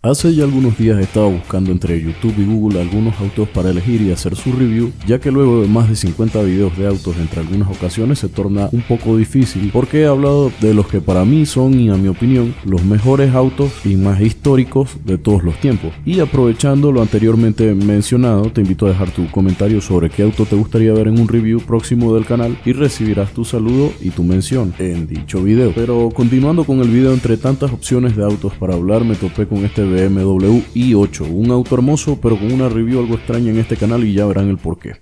Hace ya algunos días estaba buscando entre YouTube y Google algunos autos para elegir y hacer su review, ya que luego de más de 50 videos de autos entre algunas ocasiones se torna un poco difícil, porque he hablado de los que para mí son, y a mi opinión, los mejores autos y más históricos de todos los tiempos. Y aprovechando lo anteriormente mencionado, te invito a dejar tu comentario sobre qué auto te gustaría ver en un review próximo del canal y recibirás tu saludo y tu mención en dicho video. Pero continuando con el video, entre tantas opciones de autos para hablar, me topé con este BMW i8, un auto hermoso pero con una review algo extraña en este canal y ya verán el porqué.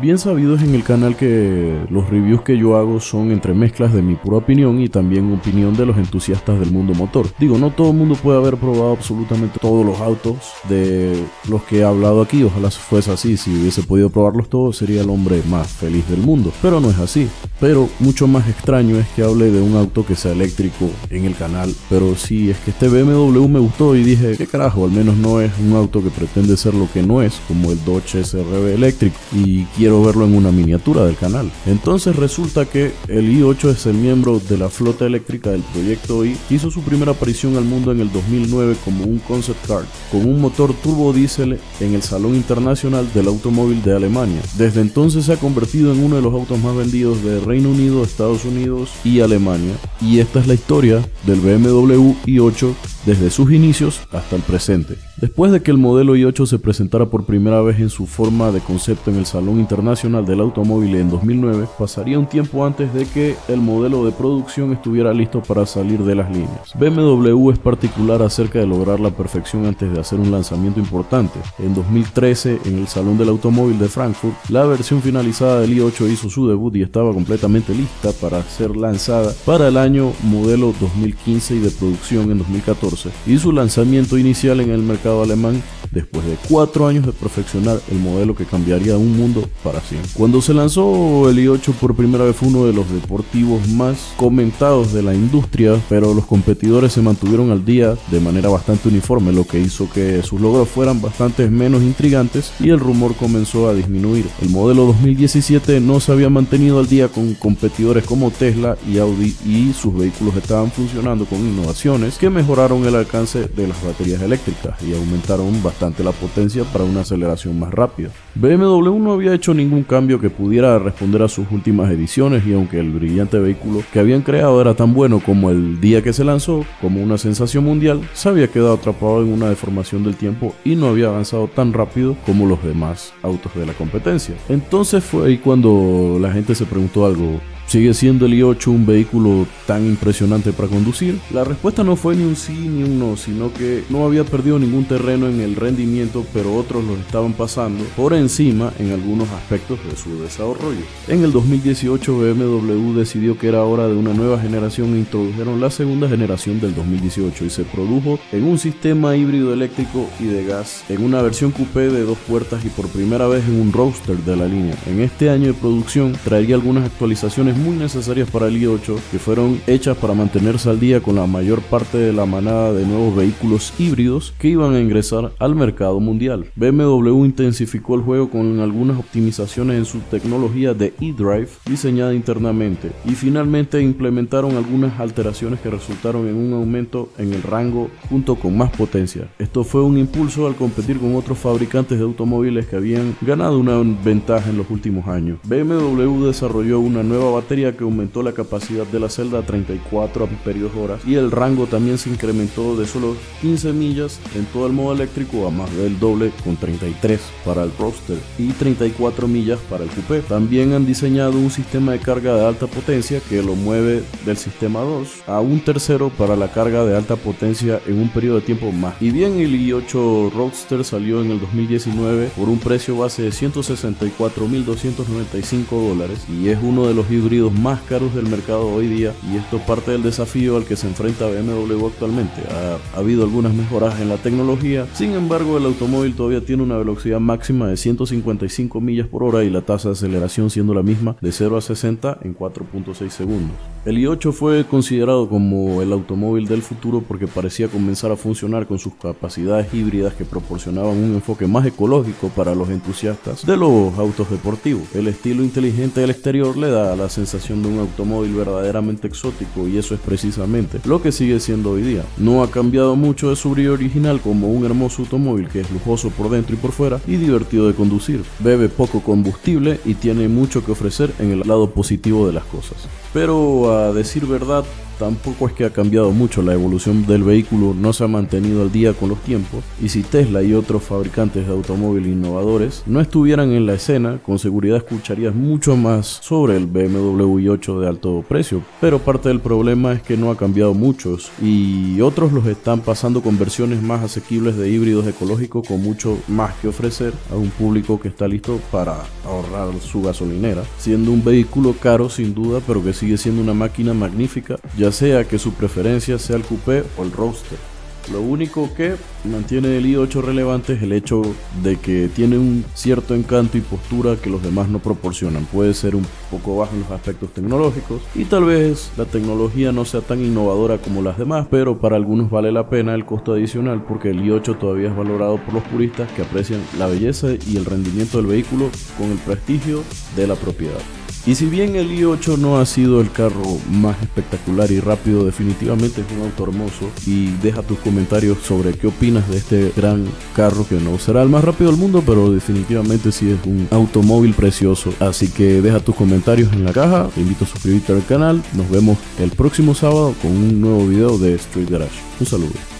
Bien sabido es en el canal que los reviews que yo hago son entre mezclas de mi pura opinión y también opinión de los entusiastas del mundo motor. Digo, no todo el mundo puede haber probado absolutamente todos los autos de los que he hablado aquí. Ojalá fuese así, si hubiese podido probarlos todos sería el hombre más feliz del mundo, pero no es así. Pero mucho más extraño es que hable de un auto que sea eléctrico en el canal, pero sí, es que este BMW me gustó y dije, qué carajo, al menos no es un auto que pretende ser lo que no es, como el Dodge SRB eléctrico, y quiero verlo en una miniatura del canal. Entonces resulta que el i8 es el miembro de la flota eléctrica del Proyecto I, que hizo su primera aparición al mundo en el 2009 como un concept car con un motor turbo diésel en el Salón Internacional del Automóvil de Alemania. Desde entonces se ha convertido en uno de los autos más vendidos de Reino Unido, Estados Unidos y Alemania, y esta es la historia del BMW i8 desde sus inicios hasta el presente. Después de que el modelo i8 se presentara por primera vez en su forma de concepto en el Salón Internacional del Automóvil en 2009, pasaría un tiempo antes de que el modelo de producción estuviera listo para salir de las líneas. BMW es particular acerca de lograr la perfección antes de hacer un lanzamiento importante. En 2013, en el Salón del Automóvil de Frankfurt, la versión finalizada del i8 hizo su debut y estaba completamente lista para ser lanzada para el año modelo 2015 y de producción en 2014, y su lanzamiento inicial en el mercado alemán después de 4 años de perfeccionar el modelo que cambiaría un mundo para siempre. Cuando se lanzó el i8 por primera vez fue uno de los deportivos más comentados de la industria, pero los competidores se mantuvieron al día de manera bastante uniforme, lo que hizo que sus logros fueran bastante menos intrigantes y el rumor comenzó a disminuir. El modelo 2017 no se había mantenido al día con competidores como Tesla y Audi, y sus vehículos estaban funcionando con innovaciones que mejoraron el alcance de las baterías eléctricas y aumentaron bastante la potencia para una aceleración más rápida. BMW no había hecho ningún cambio que pudiera responder a sus últimas ediciones, y aunque el brillante vehículo que habían creado era tan bueno como el día que se lanzó, como una sensación mundial, se había quedado atrapado en una deformación del tiempo y no había avanzado tan rápido como los demás autos de la competencia. Entonces fue ahí cuando la gente se preguntó algo: ¿sigue siendo el i8 un vehículo tan impresionante para conducir? La respuesta no fue ni un sí ni un no, sino que no había perdido ningún terreno en el rendimiento, pero otros los estaban pasando por encima en algunos aspectos de su desarrollo. En el 2018 BMW decidió que era hora de una nueva generación e introdujeron la segunda generación del 2018, y se produjo en un sistema híbrido eléctrico y de gas, en una versión coupé de 2 puertas y por primera vez en un roadster de la línea. En este año de producción traería algunas actualizaciones muy necesarias para el i8 que fueron hechas para mantenerse al día con la mayor parte de la manada de nuevos vehículos híbridos que iban a ingresar al mercado mundial. BMW intensificó el juego con algunas optimizaciones en su tecnología de eDrive diseñada internamente, y finalmente implementaron algunas alteraciones que resultaron en un aumento en el rango junto con más potencia. Esto fue un impulso al competir con otros fabricantes de automóviles que habían ganado una ventaja en los últimos años. BMW desarrolló una nueva batería que aumentó la capacidad de la celda a 34 amperios hora, y el rango también se incrementó de solo 15 millas en todo el modo eléctrico a más del doble, con 33 para el Roadster y 34 millas para el Coupé. También han diseñado un sistema de carga de alta potencia que lo mueve del sistema 2 a un tercero para la carga de alta potencia en un periodo de tiempo más. Y bien, el i8 Roadster salió en el 2019 por un precio base de $164.295 y es uno de los híbridos híbridos más caros del mercado hoy día, y esto es parte del desafío al que se enfrenta BMW actualmente. Ha habido algunas mejoras en la tecnología, sin embargo el automóvil todavía tiene una velocidad máxima de 155 millas por hora y la tasa de aceleración siendo la misma de 0 a 60 en 4.6 segundos. El i8 fue considerado como el automóvil del futuro porque parecía comenzar a funcionar con sus capacidades híbridas que proporcionaban un enfoque más ecológico para los entusiastas de los autos deportivos. El estilo inteligente del exterior le da la sensación de un automóvil verdaderamente exótico, y eso es precisamente lo que sigue siendo hoy día. No ha cambiado mucho de su brillo original como un hermoso automóvil que es lujoso por dentro y por fuera y divertido de conducir. Bebe poco combustible y tiene mucho que ofrecer en el lado positivo de las cosas. Pero a decir verdad, tampoco es que ha cambiado mucho. La evolución del vehículo no se ha mantenido al día con los tiempos, y si Tesla y otros fabricantes de automóviles innovadores no estuvieran en la escena, con seguridad escucharías mucho más sobre el BMW i8 de alto precio. Pero parte del problema es que no ha cambiado mucho, y otros los están pasando con versiones más asequibles de híbridos ecológicos con mucho más que ofrecer a un público que está listo para ahorrar su gasolinera, siendo un vehículo caro sin duda, pero que sigue siendo una máquina magnífica, ya sea que su preferencia sea el coupé o el roadster. Lo único que mantiene el i8 relevante es el hecho de que tiene un cierto encanto y postura que los demás no proporcionan. Puede ser un poco bajo en los aspectos tecnológicos y tal vez la tecnología no sea tan innovadora como las demás, pero para algunos vale la pena el costo adicional porque el i8 todavía es valorado por los puristas que aprecian la belleza y el rendimiento del vehículo con el prestigio de la propiedad. Y si bien el i8 no ha sido el carro más espectacular y rápido, definitivamente es un auto hermoso, y deja tus comentarios sobre qué opinas de este gran carro, que no será el más rápido del mundo, pero definitivamente sí es un automóvil precioso. Así que deja tus comentarios en la caja, te invito a suscribirte al canal, nos vemos el próximo sábado con un nuevo video de Street Garage. Un saludo.